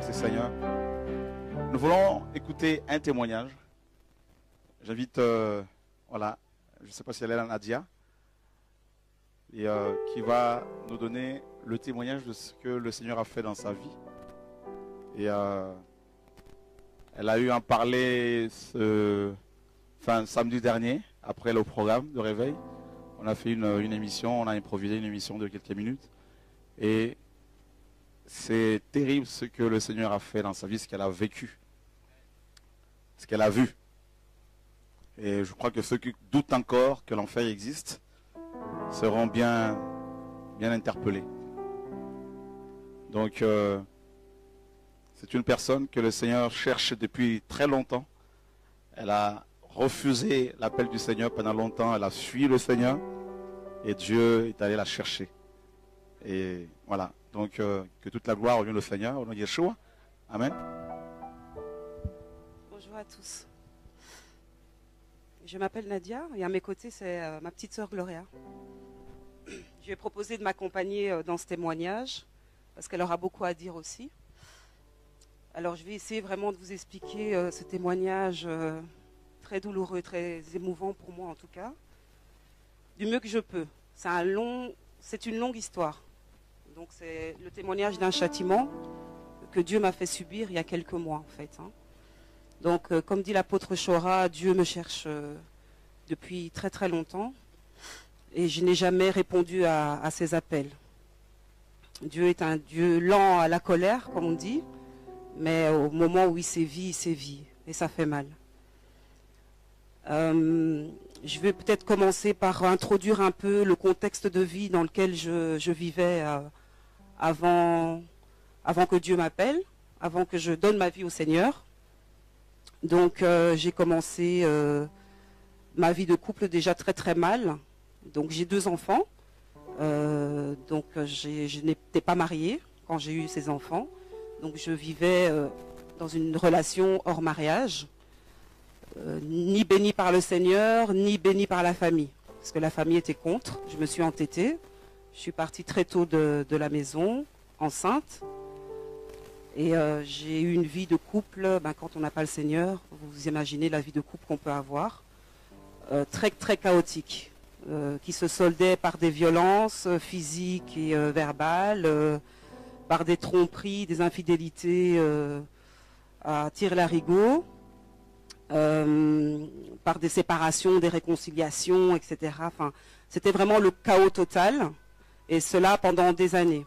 Merci Seigneur. Nous voulons écouter un témoignage. J'invite, voilà, je ne sais pas si elle est là, Nadia, et qui va nous donner le témoignage de ce que le Seigneur a fait dans sa vie. Et elle a eu à en parler samedi dernier, après le programme de réveil. On a fait une émission, on a improvisé une émission de quelques minutes. Et c'est terrible ce que le Seigneur a fait dans sa vie, ce qu'elle a vécu, ce qu'elle a vu. Et je crois que ceux qui doutent encore que l'enfer existe seront bien interpellés. Donc, c'est une personne que le Seigneur cherche depuis très longtemps. Elle a refusé l'appel du Seigneur pendant longtemps. Elle a fui le Seigneur. Et Dieu est allé la chercher. Et voilà. Donc, que toute la gloire revienne au Seigneur, au nom de Yeshua. Amen. Bonjour à tous. Je m'appelle Nadia et à mes côtés, c'est ma petite sœur Gloria. Je lui ai proposé de m'accompagner dans ce témoignage parce qu'elle aura beaucoup à dire aussi. Alors, je vais essayer vraiment de vous expliquer ce témoignage très douloureux, très émouvant pour moi en tout cas, du mieux que je peux. C'est une longue histoire. Donc, c'est le témoignage d'un châtiment que Dieu m'a fait subir il y a quelques mois en fait. Donc, comme dit l'apôtre Chora, Dieu me cherche depuis très très longtemps et je n'ai jamais répondu à ses appels. Dieu est un Dieu lent à la colère, comme on dit, mais au moment où il sévit et ça fait mal. Je vais peut-être commencer par introduire un peu le contexte de vie dans lequel je vivais avant que Dieu m'appelle, avant que je donne ma vie au Seigneur. Donc j'ai commencé ma vie de couple déjà très très mal. Donc j'ai 2 enfants. Donc je n'étais pas mariée quand j'ai eu ces enfants. Donc je vivais dans une relation hors mariage, ni bénie par le Seigneur, ni bénie par la famille. Parce que la famille était contre. Je me suis entêtée. Je suis partie très tôt de la maison, enceinte. Et j'ai eu une vie de couple, quand on n'a pas le Seigneur, vous imaginez la vie de couple qu'on peut avoir, très très chaotique, qui se soldait par des violences physiques et verbales, par des tromperies, des infidélités à tire-larigot, par des séparations, des réconciliations, etc. Enfin, c'était vraiment le chaos total, et cela pendant des années.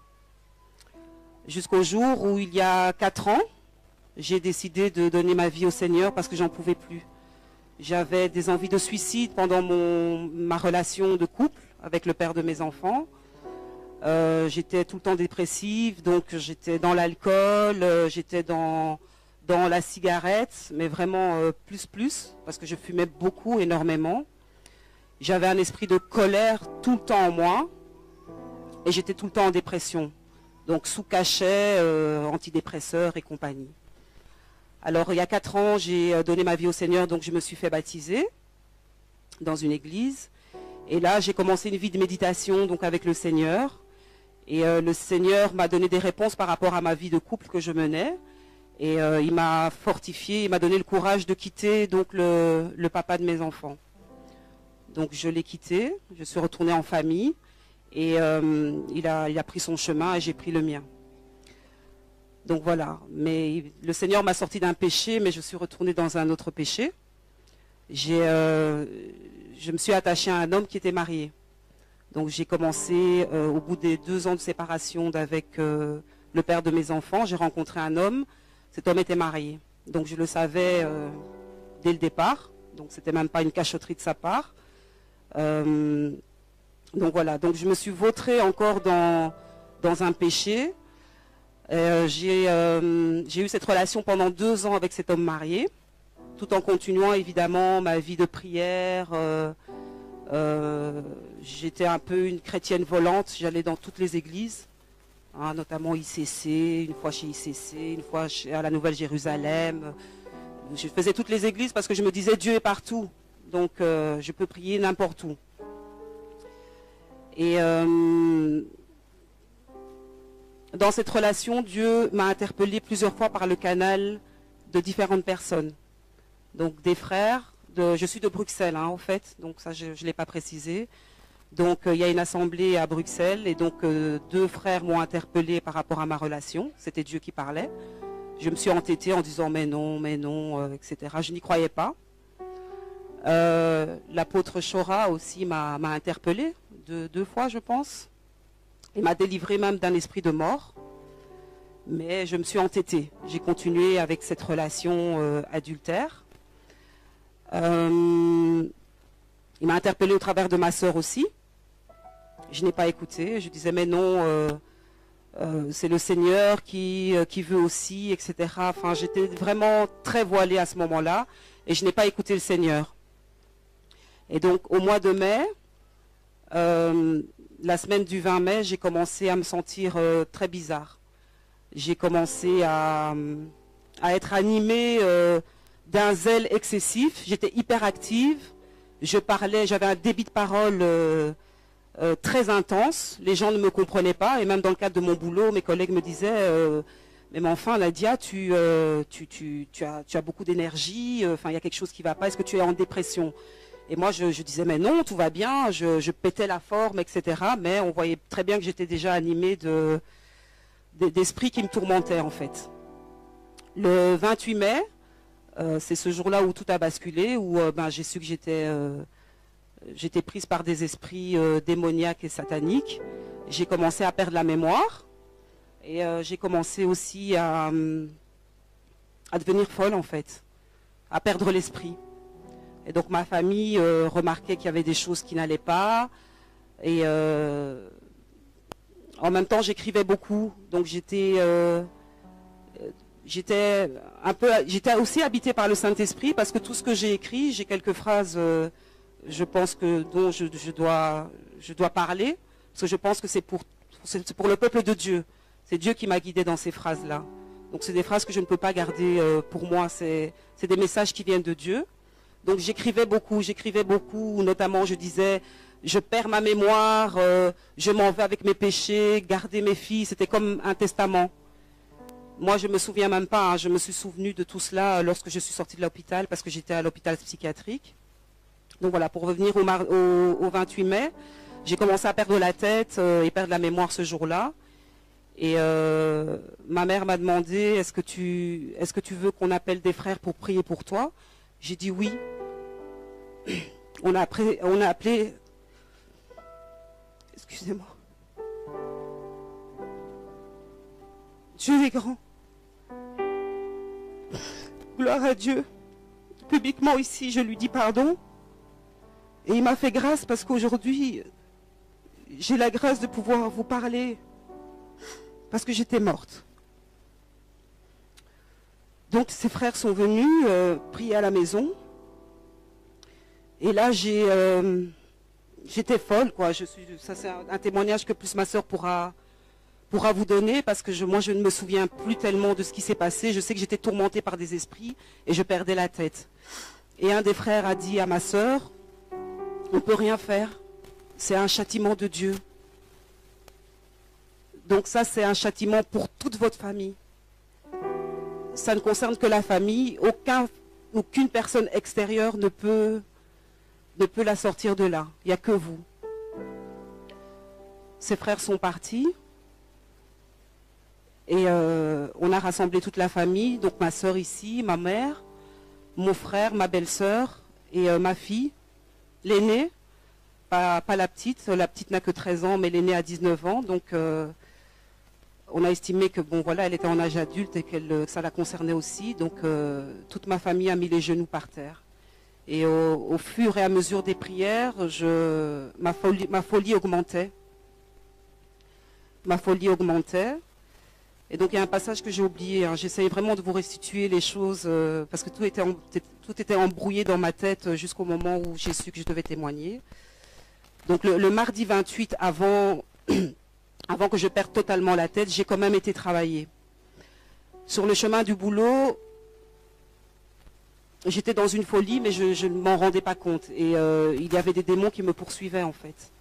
Jusqu'au jour où, il y a 4 ans, j'ai décidé de donner ma vie au Seigneur parce que j'en pouvais plus. J'avais des envies de suicide pendant ma relation de couple avec le père de mes enfants. J'étais tout le temps dépressive, donc j'étais dans l'alcool, j'étais dans la cigarette, mais vraiment plus, parce que je fumais beaucoup, énormément. J'avais un esprit de colère tout le temps en moi, et j'étais tout le temps en dépression. Donc sous cachet, antidépresseurs et compagnie. Alors il y a 4 ans, j'ai donné ma vie au Seigneur, donc je me suis fait baptiser dans une église. Et là, j'ai commencé une vie de méditation donc avec le Seigneur. Et le Seigneur m'a donné des réponses par rapport à ma vie de couple que je menais. Et il m'a fortifié, il m'a donné le courage de quitter donc le papa de mes enfants. Donc je l'ai quitté, je suis retournée en famille. Et il a pris son chemin et j'ai pris le mien. Donc voilà. Mais le Seigneur m'a sorti d'un péché, mais je suis retournée dans un autre péché. Je me suis attachée à un homme qui était marié. Donc j'ai commencé, au bout des 2 ans de séparation avec le père de mes enfants, j'ai rencontré un homme. Cet homme était marié. Donc je le savais dès le départ. Donc c'était même pas une cachotterie de sa part. Donc voilà, donc je me suis vautrée encore dans un péché. J'ai eu cette relation pendant 2 ans avec cet homme marié, tout en continuant évidemment ma vie de prière. J'étais un peu une chrétienne volante, j'allais dans toutes les églises, notamment ICC, une fois chez ICC, une fois à la Nouvelle Jérusalem. Je faisais toutes les églises parce que je me disais Dieu est partout, donc je peux prier n'importe où. Et Dans cette relation, Dieu m'a interpellée plusieurs fois par le canal de différentes personnes. Donc des frères, je suis de Bruxelles en fait, donc ça je ne l'ai pas précisé. Donc il y a une assemblée à Bruxelles et donc 2 frères m'ont interpellée par rapport à ma relation. C'était Dieu qui parlait. Je me suis entêtée en disant mais non, etc. Je n'y croyais pas. L'apôtre Chora aussi m'a interpellée 2 fois je pense. Il m'a délivré même d'un esprit de mort. Mais je me suis entêtée. J'ai continué avec cette relation adultère. Il m'a interpellée au travers de ma sœur aussi. Je n'ai pas écouté. Je disais mais non, c'est le Seigneur qui veut aussi, etc. Enfin, j'étais vraiment très voilée à ce moment-là et je n'ai pas écouté le Seigneur. Et donc au mois de mai, la semaine du 20 mai, j'ai commencé à me sentir très bizarre. J'ai commencé à être animée d'un zèle excessif. J'étais hyper active. Je parlais, j'avais un débit de parole très intense. Les gens ne me comprenaient pas. Et même dans le cadre de mon boulot, mes collègues me disaient mais enfin, Nadia, tu as beaucoup d'énergie. Enfin, il y a quelque chose qui ne va pas. Est-ce que tu es en dépression? Et moi, je disais mais non, tout va bien. Je pétais la forme, etc. Mais on voyait très bien que j'étais déjà animée d'esprits qui me tourmentaient en fait. Le 28 mai, c'est ce jour-là où tout a basculé, où j'ai su que j'étais prise par des esprits démoniaques et sataniques. J'ai commencé à perdre la mémoire et j'ai commencé aussi à devenir folle en fait, à perdre l'esprit. Et donc ma famille remarquait qu'il y avait des choses qui n'allaient pas et en même temps, j'écrivais beaucoup, donc j'étais aussi habitée par le Saint-Esprit parce que tout ce que j'ai écrit, j'ai quelques phrases, je pense dont je dois parler, parce que je pense que c'est pour le peuple de Dieu. C'est Dieu qui m'a guidée dans ces phrases-là. Donc c'est des phrases que je ne peux pas garder pour moi, c'est des messages qui viennent de Dieu. Donc j'écrivais beaucoup, notamment je disais... Je perds ma mémoire, je m'en vais avec mes péchés, garder mes filles, c'était comme un testament. Moi, je ne me souviens même pas, je me suis souvenue de tout cela lorsque je suis sortie de l'hôpital, parce que j'étais à l'hôpital psychiatrique. Donc voilà, pour revenir au 28 mai, j'ai commencé à perdre la tête et perdre la mémoire ce jour-là. Et ma mère m'a demandé, est-ce que tu veux qu'on appelle des frères pour prier pour toi? J'ai dit oui. On a appelé... Excusez-moi. Dieu est grand. Gloire à Dieu. Publiquement ici, je lui dis pardon. Et il m'a fait grâce parce qu'aujourd'hui, j'ai la grâce de pouvoir vous parler. Parce que j'étais morte. Donc ces frères sont venus prier à la maison. Et là, j'étais folle, quoi. Ça, c'est un témoignage que plus ma sœur pourra vous donner, parce que moi, je ne me souviens plus tellement de ce qui s'est passé. Je sais que j'étais tourmentée par des esprits et je perdais la tête. Et un des frères a dit à ma sœur, on ne peut rien faire. C'est un châtiment de Dieu. Donc ça, c'est un châtiment pour toute votre famille. Ça ne concerne que la famille. Aucune personne extérieure ne peut la sortir de là. Il n'y a que vous. Ses frères sont partis. Et on a rassemblé toute la famille. Donc ma soeur ici, ma mère, mon frère, ma belle-sœur et ma fille. L'aînée, pas la petite. La petite n'a que 13 ans, mais l'aînée a 19 ans. Donc on a estimé que bon voilà, elle était en âge adulte et que ça la concernait aussi. Donc toute ma famille a mis les genoux par terre. Et au fur et à mesure des prières, ma folie augmentait. Ma folie augmentait. Et donc il y a un passage que j'ai oublié. J'essayais vraiment de vous restituer les choses parce que tout était embrouillé dans ma tête jusqu'au moment où j'ai su que je devais témoigner. Donc le mardi 28, avant que je perde totalement la tête, j'ai quand même été travailler. Sur le chemin du boulot, j'étais dans une folie, mais je ne m'en rendais pas compte. Et il y avait des démons qui me poursuivaient, en fait.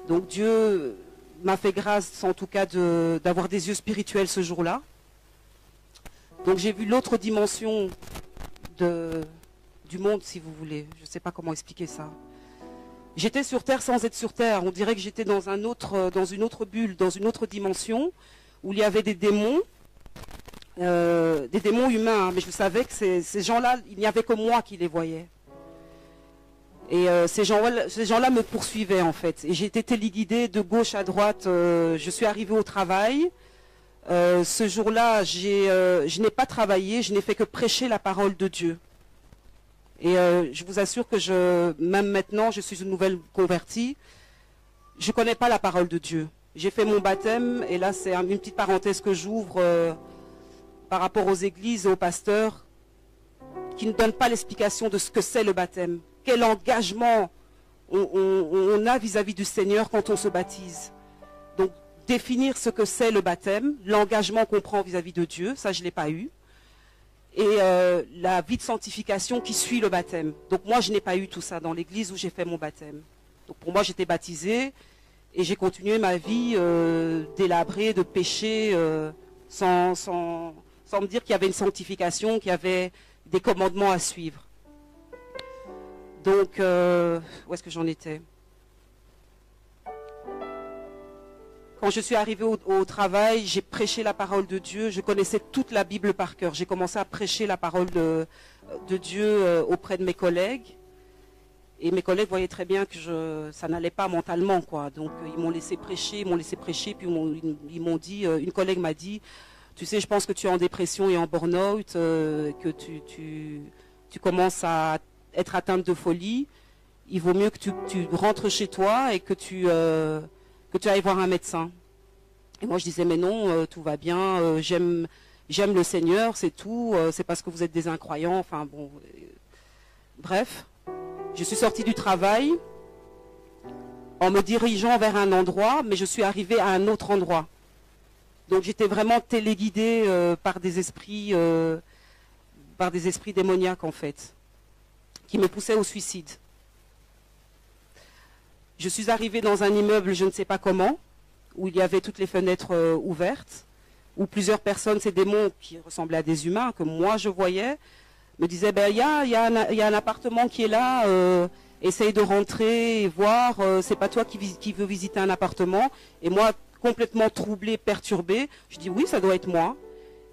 Donc Dieu m'a fait grâce, en tout cas, d'avoir des yeux spirituels ce jour-là. Donc j'ai vu l'autre dimension du monde, si vous voulez. Je ne sais pas comment expliquer ça. J'étais sur Terre sans être sur Terre. On dirait que j'étais dans une autre bulle, dans une autre dimension, où il y avait des démons humains. Mais je savais que ces gens-là, il n'y avait que moi qui les voyais. Et ces gens-là me poursuivaient en fait. Et j'ai été téléguidée de gauche à droite. Je suis arrivée au travail. Ce jour-là, je n'ai pas travaillé, je n'ai fait que prêcher la parole de Dieu. Et je vous assure que même maintenant, je suis une nouvelle convertie. Je ne connais pas la parole de Dieu. J'ai fait mon baptême, et là c'est une petite parenthèse que j'ouvre par rapport aux églises et aux pasteurs qui ne donnent pas l'explication de ce que c'est le baptême. Quel engagement on a vis-à-vis du Seigneur quand on se baptise. Donc, définir ce que c'est le baptême, l'engagement qu'on prend vis-à-vis de Dieu, ça je ne l'ai pas eu. Et la vie de sanctification qui suit le baptême. Donc moi, je n'ai pas eu tout ça dans l'église où j'ai fait mon baptême. Donc pour moi, j'étais baptisée et j'ai continué ma vie délabrée de péché sans me dire qu'il y avait une sanctification, qu'il y avait des commandements à suivre. Donc, où est-ce que j'en étais? Quand je suis arrivée au travail, j'ai prêché la parole de Dieu. Je connaissais toute la Bible par cœur. J'ai commencé à prêcher la parole de Dieu auprès de mes collègues. Et mes collègues voyaient très bien que ça n'allait pas mentalement, quoi. Donc, ils m'ont laissé prêcher, puis ils m'ont dit, une collègue m'a dit, tu sais, je pense que tu es en dépression et en burn-out, que tu commences à être atteinte de folie. Il vaut mieux que tu rentres chez toi et que tu ailles voir un médecin. Et moi je disais mais non, tout va bien, j'aime le Seigneur, c'est tout, c'est parce que vous êtes des incroyants, enfin bon. Bref, je suis sortie du travail en me dirigeant vers un endroit, mais je suis arrivée à un autre endroit. Donc j'étais vraiment téléguidée par des esprits démoniaques en fait, qui me poussaient au suicide. Je suis arrivée dans un immeuble, je ne sais pas comment, où il y avait toutes les fenêtres ouvertes, où plusieurs personnes, ces démons qui ressemblaient à des humains, que moi je voyais, me disaient, ben, il y a un appartement qui est là, essaye de rentrer et voir, c'est pas toi qui veux visiter un appartement. Et moi, complètement troublée, perturbée, je dis oui, ça doit être moi.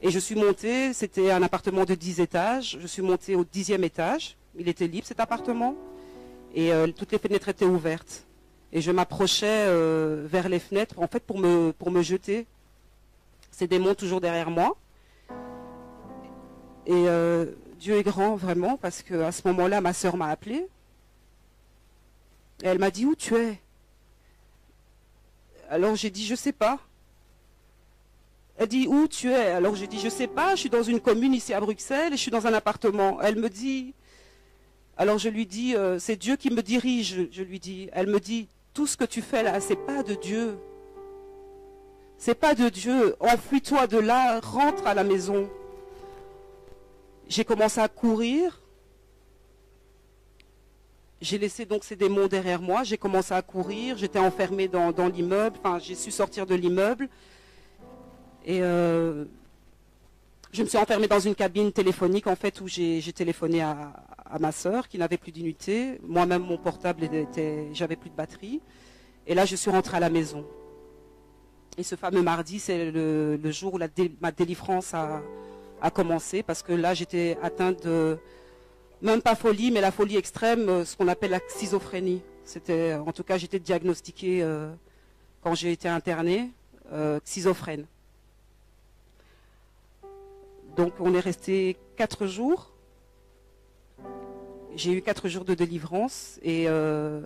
Et je suis montée, c'était un appartement de 10 étages, je suis montée au 10e étage, il était libre cet appartement, et toutes les fenêtres étaient ouvertes. Et je m'approchais vers les fenêtres, en fait, pour me jeter. Ces démons toujours derrière moi. Et Dieu est grand, vraiment, parce qu'à ce moment-là, ma sœur m'a appelée. Et elle m'a dit, où tu es? Alors j'ai dit, je sais pas. Elle dit, où tu es? Alors j'ai dit, je sais pas, je suis dans une commune ici à Bruxelles et je suis dans un appartement. Elle me dit, alors je lui dis, c'est Dieu qui me dirige, je lui dis. Elle me dit, tout ce que tu fais là, c'est pas de Dieu. C'est pas de Dieu. Enfuis-toi de là, rentre à la maison. J'ai commencé à courir. J'ai laissé donc ces démons derrière moi. J'ai commencé à courir. J'étais enfermée dans l'immeuble. Enfin, j'ai su sortir de l'immeuble. Et je me suis enfermée dans une cabine téléphonique, en fait, où j'ai téléphoné à ma sœur, qui n'avait plus d'unité. Moi-même, mon portable, j'avais plus de batterie. Et là, je suis rentrée à la maison. Et ce fameux mardi, c'est le jour où ma délivrance a commencé, parce que là, j'étais atteinte de, même pas folie, mais la folie extrême, ce qu'on appelle la schizophrénie. En tout cas, j'étais diagnostiquée, quand j'ai été internée, schizophrène. Donc, on est resté 4 jours. J'ai eu 4 jours de délivrance et 2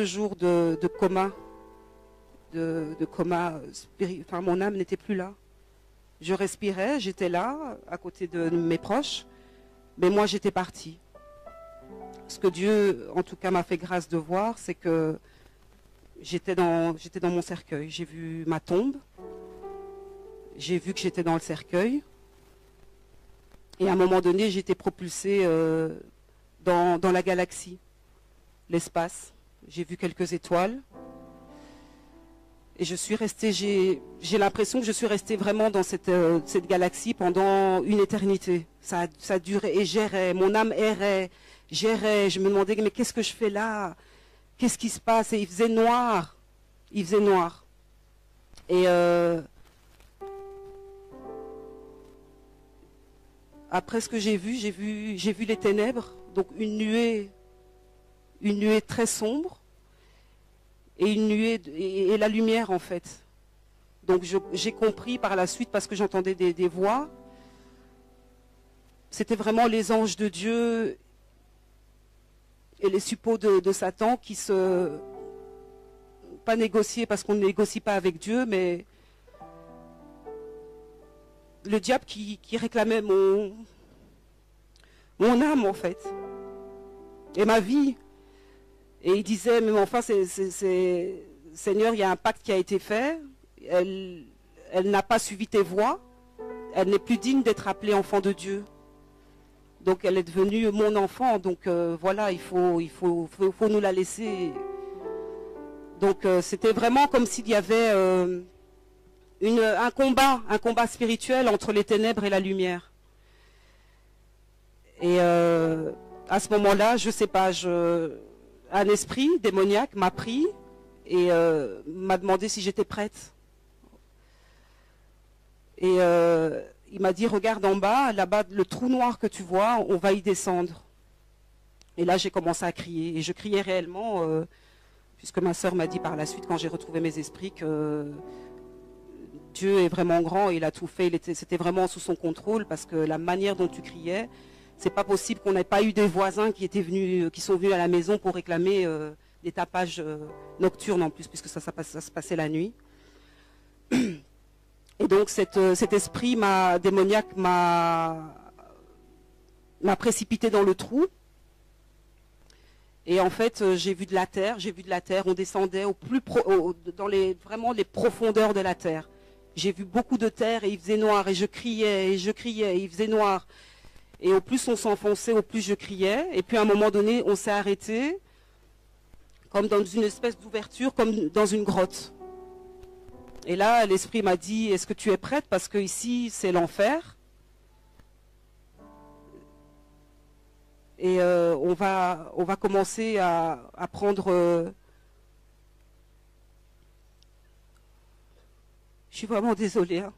jours de coma. De coma spirituel. Enfin, mon âme n'était plus là. Je respirais, j'étais là, à côté de mes proches, mais moi, j'étais partie. Ce que Dieu, en tout cas, m'a fait grâce de voir, c'est que j'étais dans mon cercueil. J'ai vu ma tombe. J'ai vu que j'étais dans le cercueil. Et à un moment donné, j'ai été propulsée dans la galaxie, l'espace. J'ai vu quelques étoiles. Et je suis restée, j'ai l'impression que je suis restée vraiment dans cette galaxie pendant une éternité. Ça durait et j'errais, mon âme errait, j'errais, je me demandais mais qu'est-ce que je fais là? Qu'est-ce qui se passe? Et il faisait noir. Il faisait noir. Et après ce que j'ai vu les ténèbres, donc une nuée très sombre et une nuée et la lumière en fait. Donc j'ai compris par la suite parce que j'entendais des voix. C'était vraiment les anges de Dieu et les suppôts de Satan qui pas négocier parce qu'on ne négocie pas avec Dieu, mais le diable qui réclamait mon âme en fait et ma vie. Et il disait mais enfin Seigneur, il y a un pacte qui a été fait, elle n'a pas suivi tes voies, elle n'est plus digne d'être appelée enfant de Dieu. Donc elle est devenue mon enfant, donc voilà, il faut nous la laisser. Donc c'était vraiment comme s'il y avait un combat spirituel entre les ténèbres et la lumière. Et à ce moment-là, je sais pas, un esprit démoniaque m'a pris et m'a demandé si j'étais prête. Et il m'a dit, regarde en bas, là-bas, le trou noir que tu vois, on va y descendre. Et là, j'ai commencé à crier. Et je criais réellement, puisque ma sœur m'a dit par la suite, quand j'ai retrouvé mes esprits, que Dieu est vraiment grand, et il a tout fait, c'était vraiment sous son contrôle, parce que la manière dont tu criais, c'est pas possible qu'on n'ait pas eu des voisins qui sont venus à la maison pour réclamer des tapages nocturnes en plus, puisque ça se passait la nuit. Et donc cet esprit démoniaque m'a précipité dans le trou. Et en fait, j'ai vu de la terre, on descendait dans vraiment les profondeurs de la terre. J'ai vu beaucoup de terre et il faisait noir et je criais et il faisait noir. Et au plus on s'enfonçait, au plus je criais. Et puis à un moment donné, on s'est arrêté, comme dans une espèce d'ouverture, comme dans une grotte. Et là, l'esprit m'a dit, est-ce que tu es prête? Parce que ici, c'est l'enfer. Et on va commencer à prendre... Je suis vraiment désolée. Hein.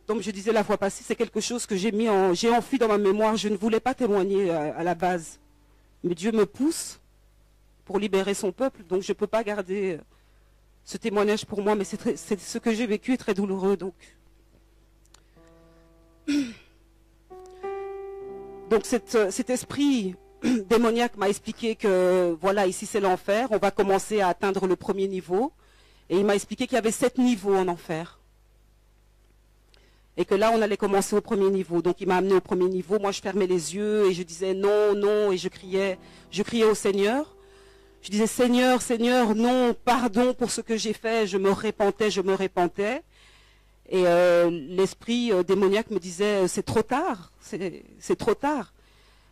Comme je disais la fois passée, c'est quelque chose que j'ai enfui dans ma mémoire. Je ne voulais pas témoigner à la base. Mais Dieu me pousse pour libérer son peuple, donc je ne peux pas garder ce témoignage pour moi, mais c'est ce que j'ai vécu est très douloureux. Donc cet esprit démoniaque m'a expliqué que voilà, ici c'est l'enfer, on va commencer à atteindre le premier niveau, et il m'a expliqué qu'il y avait 7 niveaux en enfer. Et que là, on allait commencer au premier niveau. Donc il m'a amené au premier niveau, moi je fermais les yeux et je disais non, non, et je criais au Seigneur. Je disais, Seigneur, Seigneur, non, pardon pour ce que j'ai fait. Je me repentais. Et l'esprit démoniaque me disait, c'est trop tard, c'est trop tard.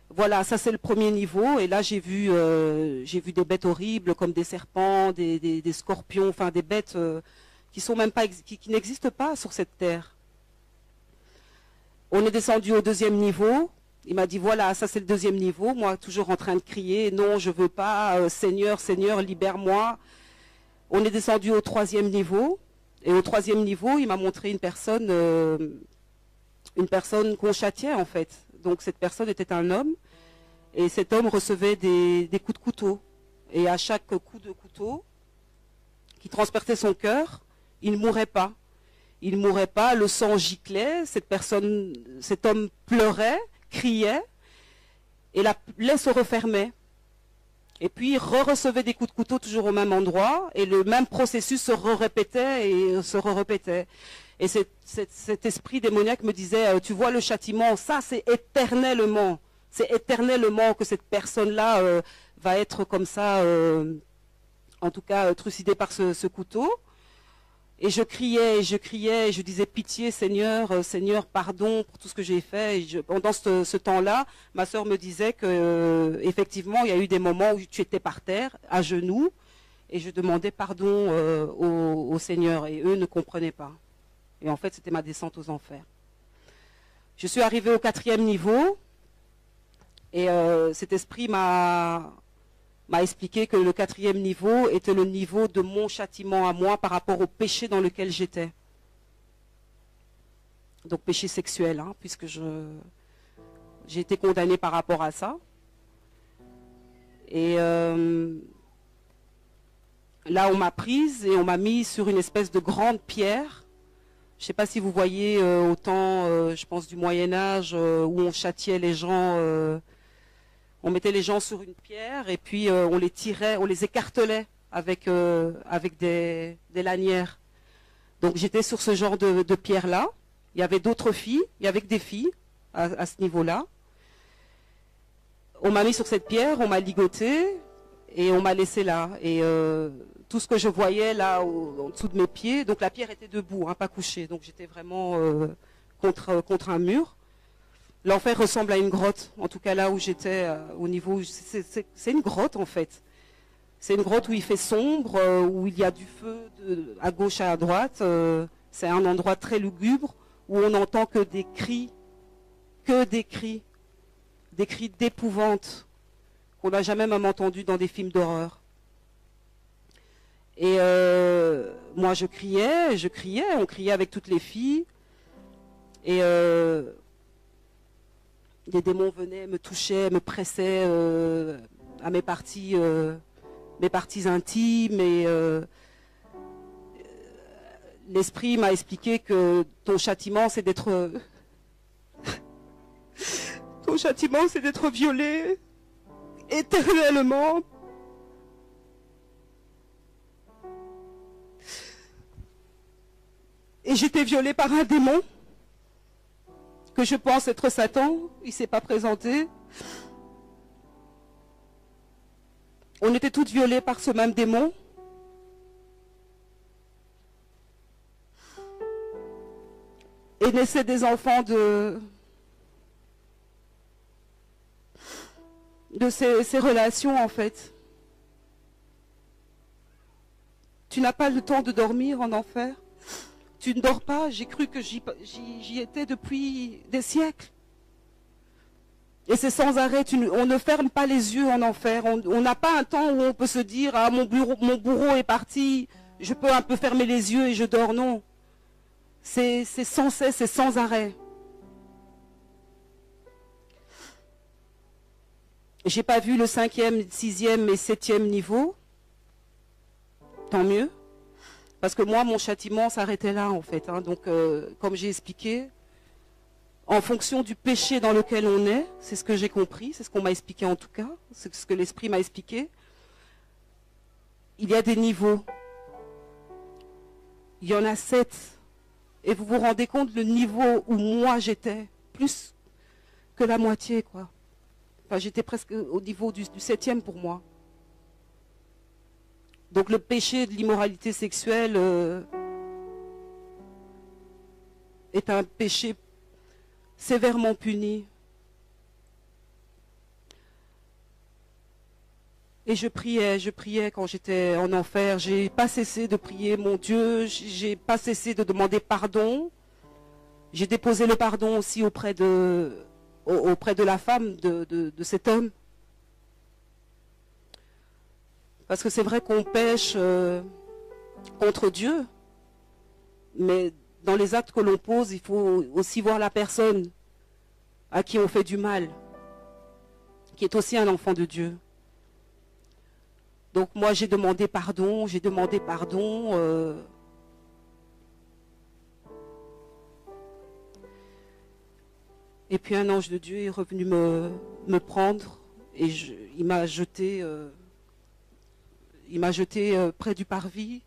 Voilà, ça c'est le premier niveau. Et là, j'ai vu des bêtes horribles comme des serpents, des scorpions, enfin des bêtes qui n'existent pas sur cette terre. On est descendu au deuxième niveau. Il m'a dit, voilà, ça c'est le deuxième niveau. Moi, toujours en train de crier, non, je ne veux pas, Seigneur, Seigneur, libère-moi. On est descendu au troisième niveau. Et au troisième niveau, il m'a montré une personne qu'on châtiait, en fait. Donc, cette personne était un homme. Et cet homme recevait des coups de couteau. Et à chaque coup de couteau, qui transperçait son cœur, il ne mourait pas. Il ne mourait pas, le sang giclait, cet homme pleurait, criait, et la plaie se refermait. Et puis il recevait des coups de couteau toujours au même endroit, et le même processus se répétait et se répétait. Et cet esprit démoniaque me disait, tu vois le châtiment, ça c'est éternellement que cette personne-là va être comme ça, en tout cas trucidée par ce couteau. Et je criais, et je disais pitié Seigneur, Seigneur, pardon pour tout ce que j'ai fait. Et pendant ce temps-là, ma sœur me disait que effectivement, il y a eu des moments où tu étais par terre, à genoux, et je demandais pardon au Seigneur, et eux ne comprenaient pas. Et en fait, c'était ma descente aux enfers. Je suis arrivée au 4e niveau, et cet esprit m'a expliqué que le 4e niveau était le niveau de mon châtiment à moi par rapport au péché dans lequel j'étais. Donc péché sexuel, hein, puisque j'ai été condamnée par rapport à ça. Et là, on m'a prise et on m'a mis sur une espèce de grande pierre. Je ne sais pas si vous voyez au temps, je pense, du Moyen-Âge, où on châtiait les gens... on mettait les gens sur une pierre et puis on les tirait, on les écartelait avec des lanières. Donc j'étais sur ce genre de pierre-là. Il y avait d'autres filles, il y avait que des filles à ce niveau-là. On m'a mis sur cette pierre, on m'a ligoté et on m'a laissé là. Et tout ce que je voyais là en dessous de mes pieds, donc la pierre était debout, hein, pas couchée. Donc j'étais vraiment contre un mur. L'enfer ressemble à une grotte, en tout cas là où j'étais, au niveau... C'est une grotte en fait. C'est une grotte où il fait sombre, où il y a du feu à gauche et à droite. C'est un endroit très lugubre, où on n'entend que des cris d'épouvante, qu'on n'a jamais même entendu dans des films d'horreur. Et moi je criais, on criait avec toutes les filles. Et... des démons venaient, me touchaient, me pressaient à mes parties intimes. Et l'esprit m'a expliqué que ton châtiment, c'est d'être... ton châtiment, c'est d'être violé éternellement. Et j'étais violée par un démon. Que je pense être Satan, il ne s'est pas présenté. On était toutes violées par ce même démon. Et naissaient des enfants de ces relations en fait. Tu n'as pas le temps de dormir en enfer. Tu ne dors pas, j'ai cru que j'y étais depuis des siècles. Et c'est sans arrêt, on ne ferme pas les yeux en enfer. On n'a pas un temps où on peut se dire « Ah, mon bourreau est parti, je peux un peu fermer les yeux et je dors ». Non. C'est sans cesse, c'est sans arrêt. J'ai pas vu le 5e, 6e et 7e niveau. Tant mieux. Parce que moi, mon châtiment s'arrêtait là, en fait. Hein. Donc, comme j'ai expliqué, en fonction du péché dans lequel on est, c'est ce que j'ai compris, c'est ce qu'on m'a expliqué en tout cas, c'est ce que l'Esprit m'a expliqué, il y a des niveaux. Il y en a 7. Et vous vous rendez compte le niveau où moi j'étais, plus que la moitié, quoi. Enfin, j'étais presque au niveau du 7e pour moi. Donc le péché de l'immoralité sexuelle est un péché sévèrement puni. Et je priais quand j'étais en enfer. J'ai pas cessé de prier mon Dieu. J'ai pas cessé de demander pardon. J'ai déposé le pardon aussi auprès de la femme de cet homme. Parce que c'est vrai qu'on pêche contre Dieu, mais dans les actes que l'on pose, il faut aussi voir la personne à qui on fait du mal, qui est aussi un enfant de Dieu. Donc moi j'ai demandé pardon. Et puis un ange de Dieu est revenu me prendre et il m'a jeté... Il m'a jeté près du parvis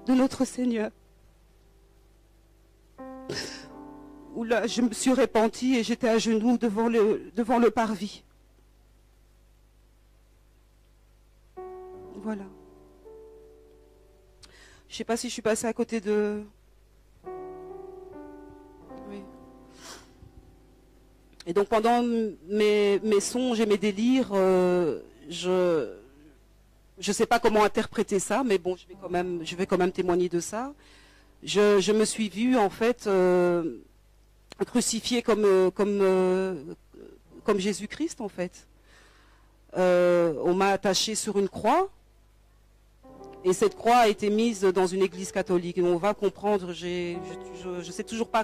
de notre Seigneur. Où là, je me suis repentie et j'étais à genoux devant le parvis. Voilà. Je ne sais pas si je suis passée à côté de... Oui. Et donc pendant mes songes et mes délires, je ne sais pas comment interpréter ça, mais bon, je vais quand même témoigner de ça. Je me suis vue en fait crucifiée comme Jésus-Christ en fait. On m'a attachée sur une croix. Et cette croix a été mise dans une église catholique. Et on va comprendre, je ne sais toujours pas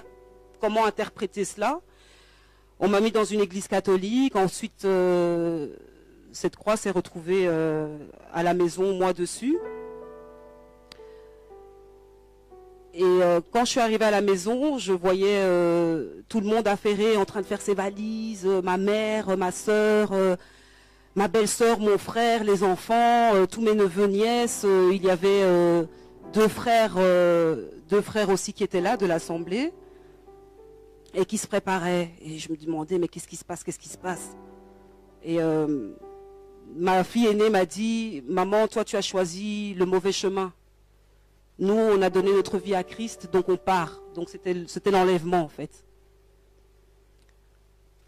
comment interpréter cela. On m'a mis dans une église catholique. Ensuite, cette croix s'est retrouvée à la maison, moi dessus. Et quand je suis arrivée à la maison, je voyais tout le monde affairé en train de faire ses valises, ma mère, ma soeur, ma belle-sœur, mon frère, les enfants, tous mes neveux, nièces. Il y avait deux frères aussi qui étaient là de l'assemblée et qui se préparaient. Et je me demandais, mais qu'est-ce qui se passe, qu'est-ce qui se passe? Et ma fille aînée m'a dit, maman, toi tu as choisi le mauvais chemin. Nous, on a donné notre vie à Christ, donc on part. Donc c'était l'enlèvement en fait.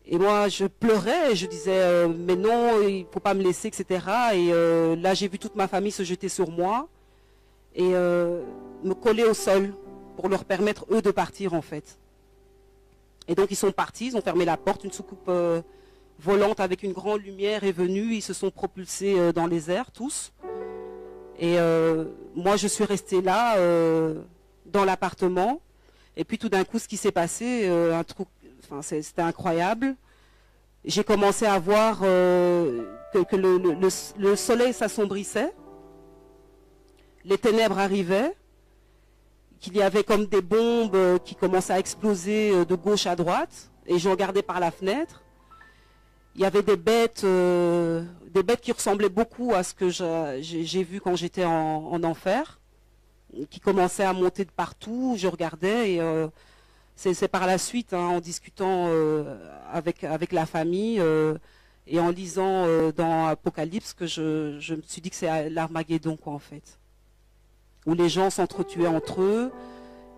Et moi, je pleurais, et je disais, mais non, il ne faut pas me laisser, etc. Et là, j'ai vu toute ma famille se jeter sur moi et me coller au sol pour leur permettre, eux, de partir, en fait. Et donc, ils sont partis, ils ont fermé la porte, une soucoupe volante avec une grande lumière est venue, ils se sont propulsés dans les airs, tous. Et moi, je suis restée là, dans l'appartement. Et puis, tout d'un coup, ce qui s'est passé, un truc... Enfin, c'était incroyable. J'ai commencé à voir que le soleil s'assombrissait, les ténèbres arrivaient, qu'il y avait comme des bombes qui commençaient à exploser de gauche à droite, et je regardais par la fenêtre. Il y avait des bêtes qui ressemblaient beaucoup à ce que j'ai vu quand j'étais en enfer, qui commençaient à monter de partout. Je regardais et... c'est par la suite, hein, en discutant avec la famille et en lisant dans Apocalypse que je me suis dit que c'est l'Armageddon, quoi, en fait. Où les gens s'entretuaient entre eux,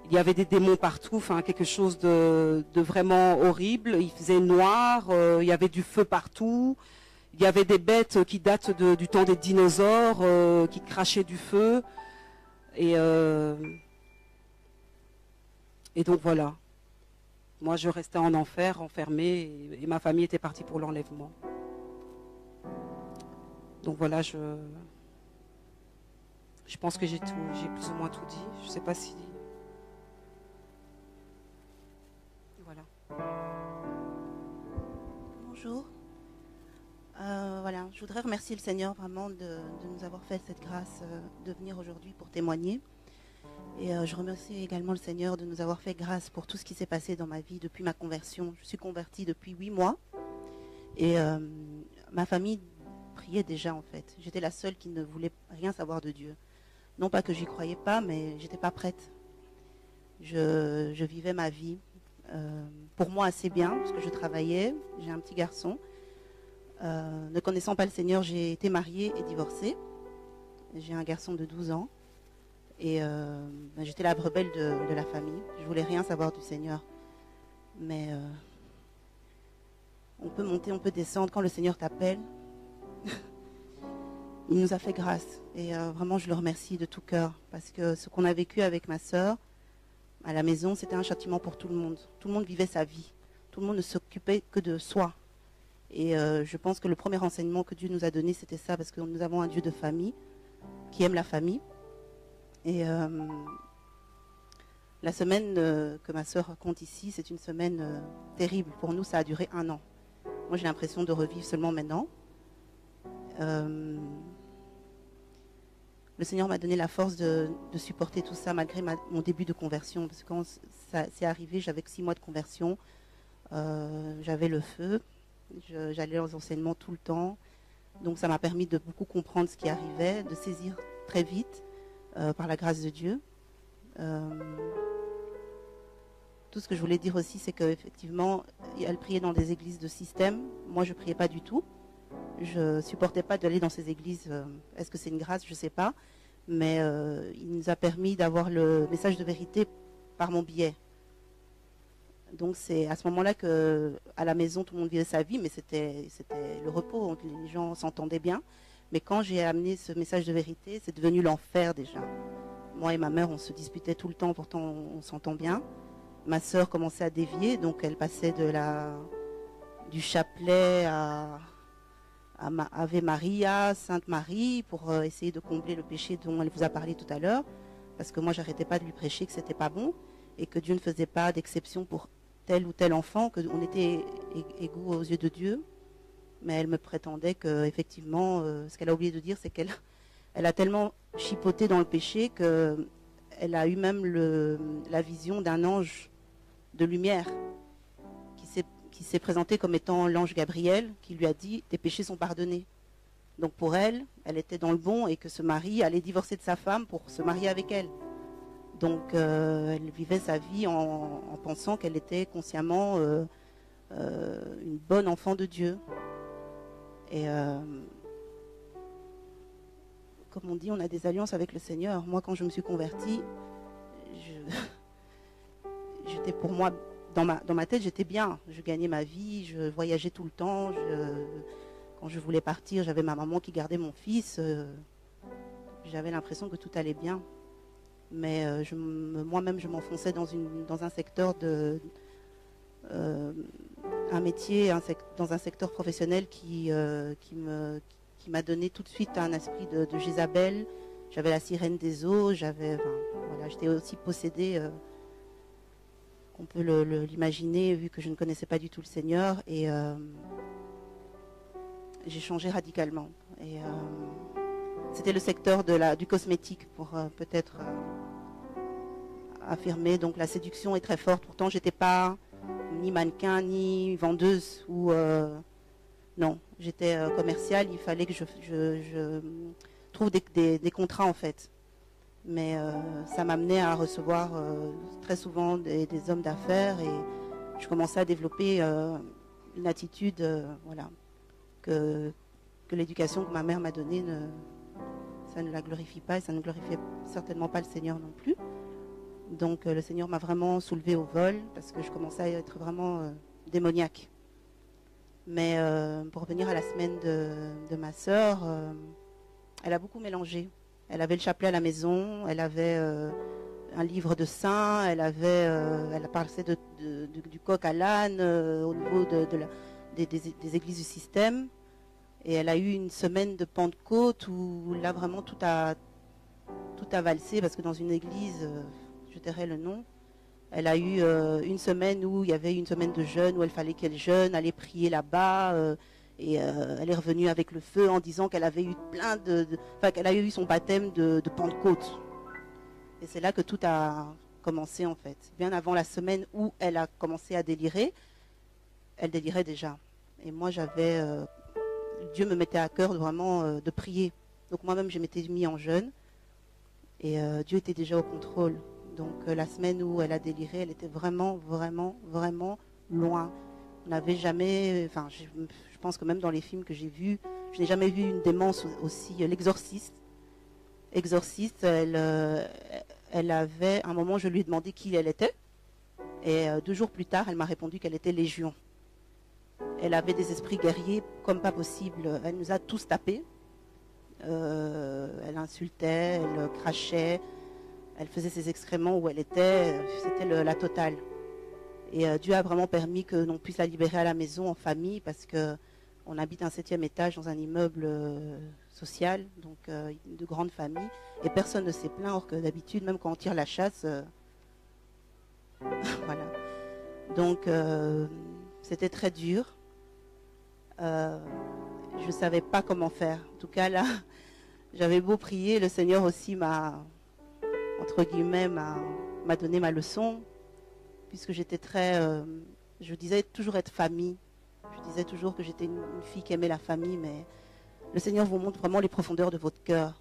il y avait des démons partout, enfin quelque chose de vraiment horrible. Il faisait noir, il y avait du feu partout, il y avait des bêtes qui datent du temps des dinosaures, qui crachaient du feu. Et donc voilà. Moi, je restais en enfer, enfermée, et ma famille était partie pour l'enlèvement. Donc voilà, je pense que j'ai plus ou moins tout dit. Je ne sais pas si... Voilà. Bonjour. Voilà, je voudrais remercier le Seigneur vraiment de nous avoir fait cette grâce de venir aujourd'hui pour témoigner. Et je remercie également le Seigneur de nous avoir fait grâce pour tout ce qui s'est passé dans ma vie depuis ma conversion. Je suis convertie depuis 8 mois. Et ma famille priait déjà en fait. J'étais la seule qui ne voulait rien savoir de Dieu. Non pas que j'y croyais pas, mais j'étais pas prête. Je vivais ma vie pour moi assez bien, parce que je travaillais. J'ai un petit garçon. Ne connaissant pas le Seigneur, j'ai été mariée et divorcée. J'ai un garçon de 12 ans. Et j'étais la rebelle de la famille. Je voulais rien savoir du Seigneur. Mais on peut monter, on peut descendre. Quand le Seigneur t'appelle, il nous a fait grâce. Et vraiment, je le remercie de tout cœur. Parce que ce qu'on a vécu avec ma sœur à la maison, c'était un châtiment pour tout le monde. Tout le monde vivait sa vie. Tout le monde ne s'occupait que de soi. Et je pense que le premier enseignement que Dieu nous a donné, c'était ça. Parce que nous avons un Dieu de famille qui aime la famille. Et la semaine que ma sœur raconte ici, c'est une semaine terrible. Pour nous, ça a duré 1 an. Moi, j'ai l'impression de revivre seulement maintenant. Le Seigneur m'a donné la force de supporter tout ça malgré mon début de conversion. Parce que quand ça s'est arrivé, j'avais que 6 mois de conversion. J'avais le feu. J'allais aux enseignements tout le temps. Donc ça m'a permis de beaucoup comprendre ce qui arrivait, de saisir très vite. Par la grâce de Dieu. Tout ce que je voulais dire aussi, c'est qu'effectivement, elle priait dans des églises de système. Moi, je ne priais pas du tout. Je ne supportais pas d'aller dans ces églises. Est-ce que c'est une grâce? Je ne sais pas. mais il nous a permis d'avoir le message de vérité par mon biais. Donc c'est à ce moment-là que à la maison tout le monde vivait sa vie, mais c'était le repos, les gens s'entendaient bien. Mais quand j'ai amené ce message de vérité, c'est devenu l'enfer déjà. Moi et ma mère, on se disputait tout le temps, pourtant on s'entend bien. Ma sœur commençait à dévier, donc elle passait du chapelet à Ave Maria, Sainte Marie, pour essayer de combler le péché dont elle vous a parlé tout à l'heure. Parce que moi, j'arrêtais pas de lui prêcher que c'était pas bon et que Dieu ne faisait pas d'exception pour tel ou tel enfant, qu'on était égaux aux yeux de Dieu. Mais elle me prétendait que, effectivement, ce qu'elle a oublié de dire, c'est qu'elle a tellement chipoté dans le péché qu'elle a eu même la vision d'un ange de lumière qui s'est présenté comme étant l'ange Gabriel, qui lui a dit « tes péchés sont pardonnés ». Donc pour elle, elle était dans le bon et que ce mari allait divorcer de sa femme pour se marier avec elle. Donc elle vivait sa vie en pensant qu'elle était consciemment une bonne enfant de Dieu. Et comme on dit, on a des alliances avec le Seigneur. Moi, quand je me suis convertie, j'étais pour moi, dans ma tête, j'étais bien. Je gagnais ma vie, je voyageais tout le temps. Quand je voulais partir, j'avais ma maman qui gardait mon fils. J'avais l'impression que tout allait bien. Mais moi-même, je m'enfonçais dans un secteur un métier, dans un secteur professionnel qui m'a donné tout de suite un esprit de Jézabel. J'avais la sirène des eaux, j'étais aussi possédée, on peut l'imaginer, vu que je ne connaissais pas du tout le Seigneur, et j'ai changé radicalement. Et c'était le secteur du cosmétique, pour peut-être affirmer. Donc la séduction est très forte. Pourtant, j'étais pas ni mannequin, ni vendeuse, non, j'étais commerciale. Il fallait que je trouve des contrats, en fait. Mais ça m'amenait à recevoir très souvent des hommes d'affaires, et je commençais à développer une attitude, que l'éducation que ma mère m'a donnée, ça ne la glorifie pas, et ça ne glorifiait certainement pas le Seigneur non plus. Donc le Seigneur m'a vraiment soulevée au vol, parce que je commençais à être vraiment démoniaque. Mais pour revenir à la semaine de ma sœur, elle a beaucoup mélangé. Elle avait le chapelet à la maison, elle avait un livre de saints, elle parlait du coq à l'âne au niveau des églises du système. Et elle a eu une semaine de Pentecôte où là vraiment tout a valsé, parce que dans une église, je tairai le nom, elle a eu une semaine où il y avait une semaine de jeûne, où il fallait qu'elle jeûne, aller prier là-bas, et elle est revenue avec le feu en disant qu'elle avait eu qu'elle a eu son baptême de Pentecôte. Et c'est là que tout a commencé, en fait. Bien avant la semaine où elle a commencé à délirer, elle délirait déjà. Et moi, Dieu me mettait à cœur vraiment de prier. Donc moi-même, je m'étais mis en jeûne, et Dieu était déjà au contrôle. Donc la semaine où elle a déliré, elle était vraiment, vraiment, vraiment loin. On n'avait jamais, je pense que même dans les films que j'ai vus, je n'ai jamais vu une démence aussi. L'exorciste, elle avait, à un moment, je lui ai demandé qui elle était, et 2 jours plus tard, elle m'a répondu qu'elle était Légion. Elle avait des esprits guerriers comme pas possible. Elle nous a tous tapés. Elle insultait, elle crachait, elle faisait ses excréments où elle était. C'était la totale. Et Dieu a vraiment permis que l'on puisse la libérer à la maison, en famille, parce qu'on habite un 7e étage dans un immeuble social, donc de grande famille, et personne ne s'est plaint, or que d'habitude, même quand on tire la chasse, voilà. Donc c'était très dur. Je ne savais pas comment faire. En tout cas, là, j'avais beau prier, le Seigneur aussi entre guillemets, m'a donné ma leçon, puisque j'étais je disais toujours être famille. Je disais toujours que j'étais une fille qui aimait la famille, mais le Seigneur vous montre vraiment les profondeurs de votre cœur.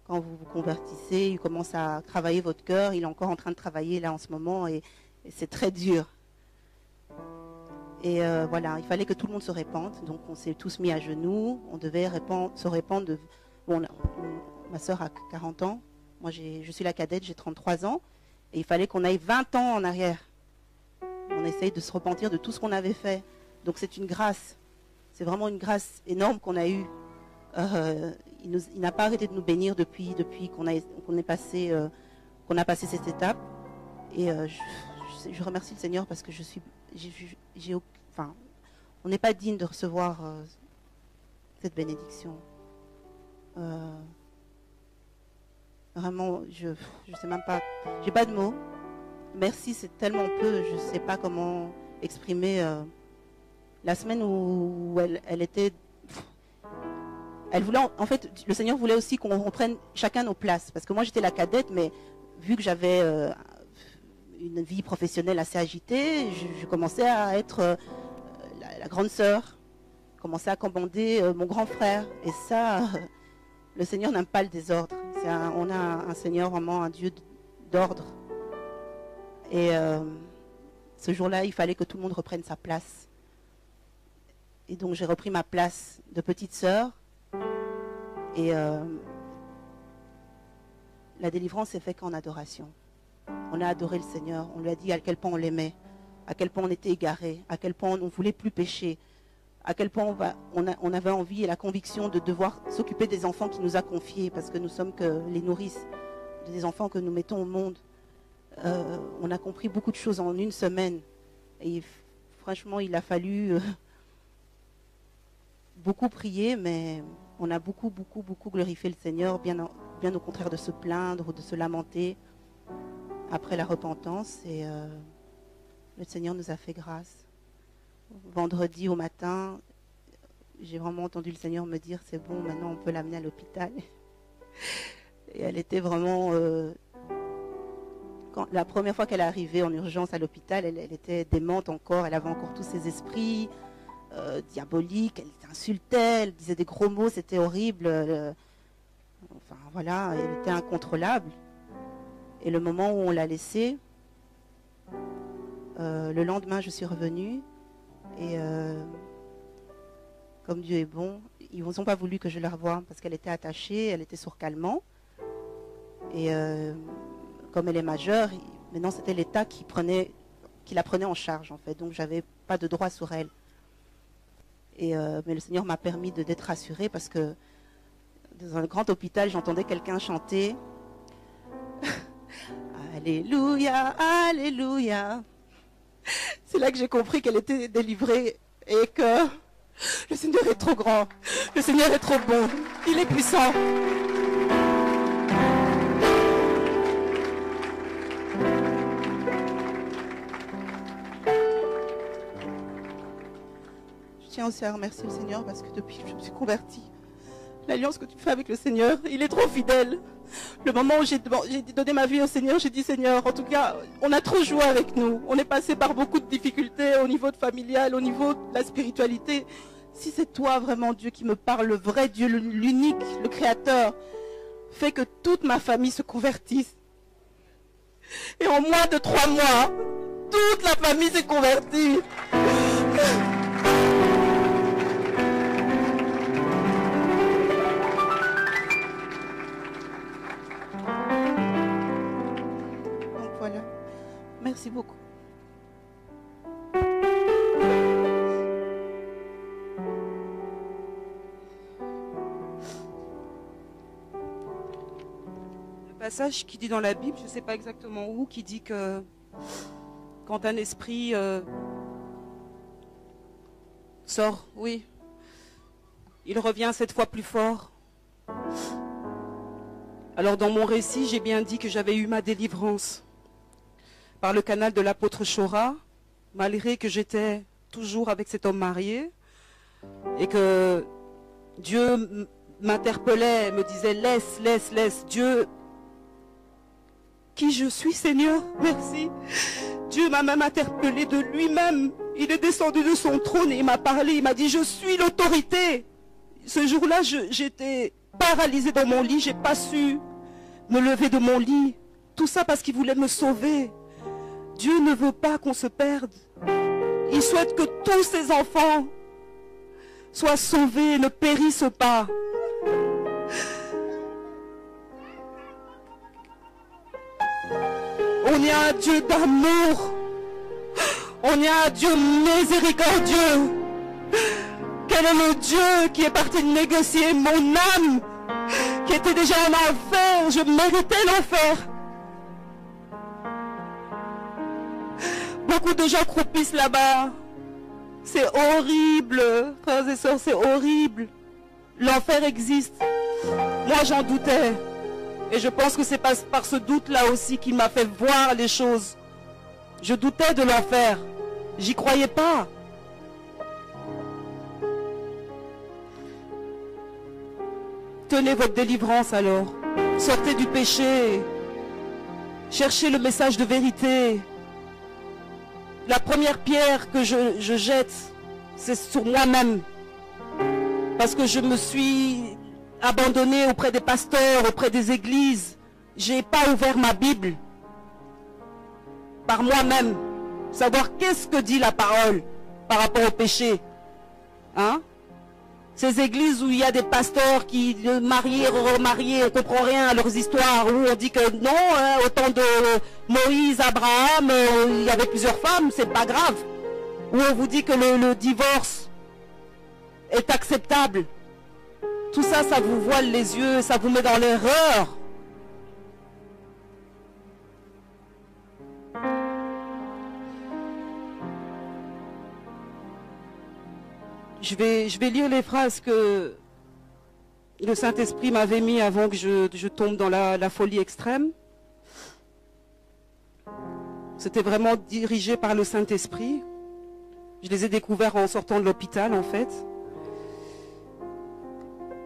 Quand vous vous convertissez, il commence à travailler votre cœur. Il est encore en train de travailler là en ce moment, et c'est très dur. Et voilà, il fallait que tout le monde se répande. Donc on s'est tous mis à genoux. On devait se répandre. ma sœur a 40 ans, moi je suis la cadette, j'ai 33 ans, et il fallait qu'on aille 20 ans en arrière. On essaye de se repentir de tout ce qu'on avait fait. Donc c'est une grâce, c'est vraiment une grâce énorme qu'on a eue. Il n'a pas arrêté de nous bénir depuis qu'on a passé cette étape. Et je remercie le Seigneur parce que on n'est pas digne de recevoir cette bénédiction. Vraiment, je sais même pas, j'ai pas de mots. Merci, c'est tellement peu, je sais pas comment exprimer. La semaine où elle était, elle voulait, en fait, le Seigneur voulait aussi qu'on reprenne chacun nos places, parce que moi j'étais la cadette, mais vu que j'avais une vie professionnelle assez agitée, je commençais à être la grande sœur, commençais à commander mon grand frère, et ça, le Seigneur n'aime pas le désordre. On a un Seigneur, vraiment un Dieu d'ordre. Et ce jour-là, il fallait que tout le monde reprenne sa place. Et donc j'ai repris ma place de petite sœur. Et la délivrance s'est faite qu'en adoration. On a adoré le Seigneur. On lui a dit à quel point on l'aimait, à quel point on était égaré, à quel point on ne voulait plus pécher, à quel point on avait envie et la conviction de devoir s'occuper des enfants qu'il nous a confiés, parce que nous sommes que les nourrices des enfants que nous mettons au monde. On a compris beaucoup de choses en une semaine. Et franchement, il a fallu beaucoup prier, mais on a beaucoup glorifié le Seigneur, bien au contraire de se plaindre ou de se lamenter après la repentance. Et le Seigneur nous a fait grâce. Vendredi au matin, j'ai vraiment entendu le Seigneur me dire, c'est bon, maintenant on peut l'amener à l'hôpital. Et elle était vraiment... la première fois qu'elle est arrivée en urgence à l'hôpital, elle était démente encore, elle avait encore tous ses esprits diaboliques, elle insultait, elle disait des gros mots, c'était horrible. Enfin voilà, elle était incontrôlable. Et le moment où on l'a laissée, le lendemain je suis revenue, et comme Dieu est bon, ils n'ont pas voulu que je la revoie parce qu'elle était attachée, elle était sur calmant. Et comme elle est majeure, maintenant c'était l'État qui la prenait en charge en fait. Donc j'avais pas de droit sur elle. Mais le Seigneur m'a permis d'être rassurée parce que dans un grand hôpital, j'entendais quelqu'un chanter Alléluia, Alléluia. C'est là que j'ai compris qu'elle était délivrée et que le Seigneur est trop grand, le Seigneur est trop bon, il est puissant. Je tiens aussi à remercier le Seigneur parce que depuis que je me suis convertie, l'alliance que tu fais avec le Seigneur, il est trop fidèle. Le moment où j'ai donné ma vie au Seigneur, j'ai dit Seigneur, en tout cas, on a trop joué avec nous. On est passé par beaucoup de difficultés au niveau familial, au niveau de la spiritualité. Si c'est toi vraiment Dieu qui me parle, le vrai Dieu, l'unique, le Créateur, fais que toute ma famille se convertisse. Et en moins de 3 mois, toute la famille s'est convertie. Merci beaucoup. Le passage qui dit dans la Bible, je ne sais pas exactement où, qui dit que quand un esprit sort, oui, il revient 7 fois plus fort. Alors dans mon récit, j'ai bien dit que j'avais eu ma délivrance par le canal de l'apôtre Chora, malgré que j'étais toujours avec cet homme marié et que Dieu m'interpellait, me disait laisse, Dieu, qui je suis Seigneur, merci. Dieu m'a même interpellé de lui-même, il est descendu de son trône et il m'a parlé, il m'a dit je suis l'autorité. Ce jour-là, j'étais paralysée dans mon lit, j'ai pas su me lever de mon lit, tout ça parce qu'il voulait me sauver. Dieu ne veut pas qu'on se perde. Il souhaite que tous ses enfants soient sauvés et ne périssent pas. On est un Dieu d'amour. On est un Dieu miséricordieux. Quel est le Dieu qui est parti négocier mon âme, qui était déjà en enfer? Je méritais l'enfer. Beaucoup de gens croupissent là-bas. C'est horrible, frères et sœurs, c'est horrible. L'enfer existe. Moi, j'en doutais. Et je pense que c'est par ce doute-là aussi qu'il m'a fait voir les choses. Je doutais de l'enfer. J'y croyais pas. Tenez votre délivrance alors. Sortez du péché. Cherchez le message de vérité. La première pierre que je jette, c'est sur moi-même. Parce que je me suis abandonnée auprès des pasteurs, auprès des églises. Je n'ai pas ouvert ma Bible. Par moi-même. Savoir qu'est-ce que dit la parole par rapport au péché. Hein? Ces églises où il y a des pasteurs qui mariés, remariés, on ne comprend rien à leurs histoires, où on dit que non, hein, au temps de Moïse, Abraham, il y avait plusieurs femmes, c'est pas grave. Où on vous dit que le divorce est acceptable. Tout ça, ça vous voile les yeux, ça vous met dans l'erreur. Je vais lire les phrases que le Saint-Esprit m'avait mis avant que je tombe dans la folie extrême. C'était vraiment dirigé par le Saint-Esprit. Je les ai découverts en sortant de l'hôpital, en fait.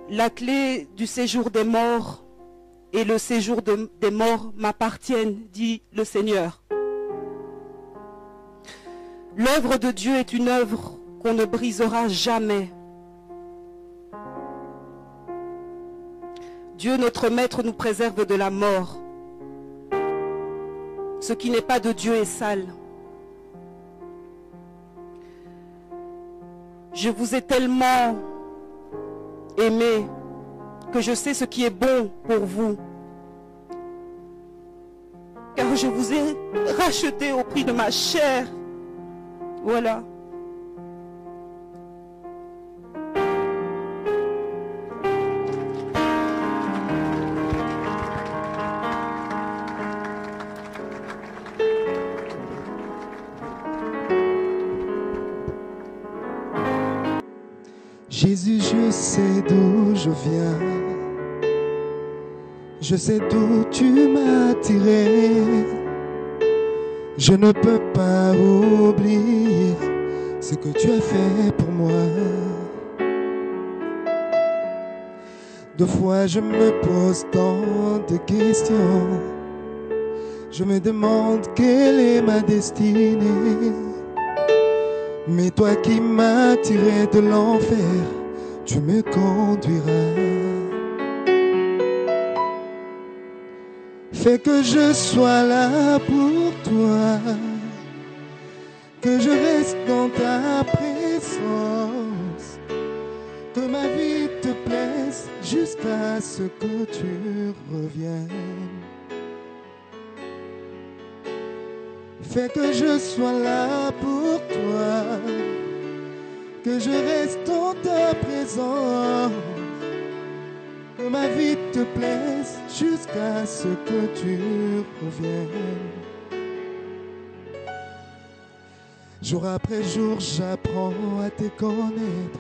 La clé du séjour des morts et le séjour des morts m'appartiennent, dit le Seigneur. L'œuvre de Dieu est une œuvre qu'on ne brisera jamais. Dieu, notre Maître, nous préserve de la mort. Ce qui n'est pas de Dieu est sale. Je vous ai tellement aimé que je sais ce qui est bon pour vous. Car je vous ai racheté au prix de ma chair. Voilà. Jésus, je sais d'où je viens, je sais d'où tu m'as tiré. Je ne peux pas oublier ce que tu as fait pour moi. Deux fois je me pose tant de questions. Je me demande quelle est ma destinée. Mais toi qui m'as tiré de l'enfer, tu me conduiras. Fais que je sois là pour toi, que je reste dans ta présence, que ma vie te plaise jusqu'à ce que tu reviennes. Fais que je sois là pour toi, que je reste en ta présence, que ma vie te plaise jusqu'à ce que tu reviennes. Jour après jour, j'apprends à te connaître,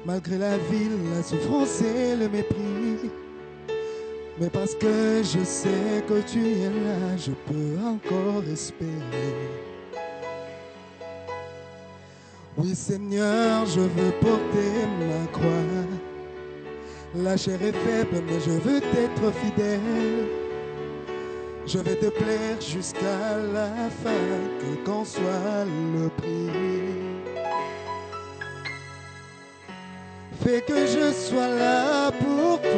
malgré la ville, la souffrance et le mépris. Mais parce que je sais que tu es là, je peux encore espérer. Oui Seigneur, je veux porter ma croix. La chair est faible, mais je veux t'être fidèle. Je vais te plaire jusqu'à la fin, quel qu'en soit le prix. Fais que je sois là pour toi,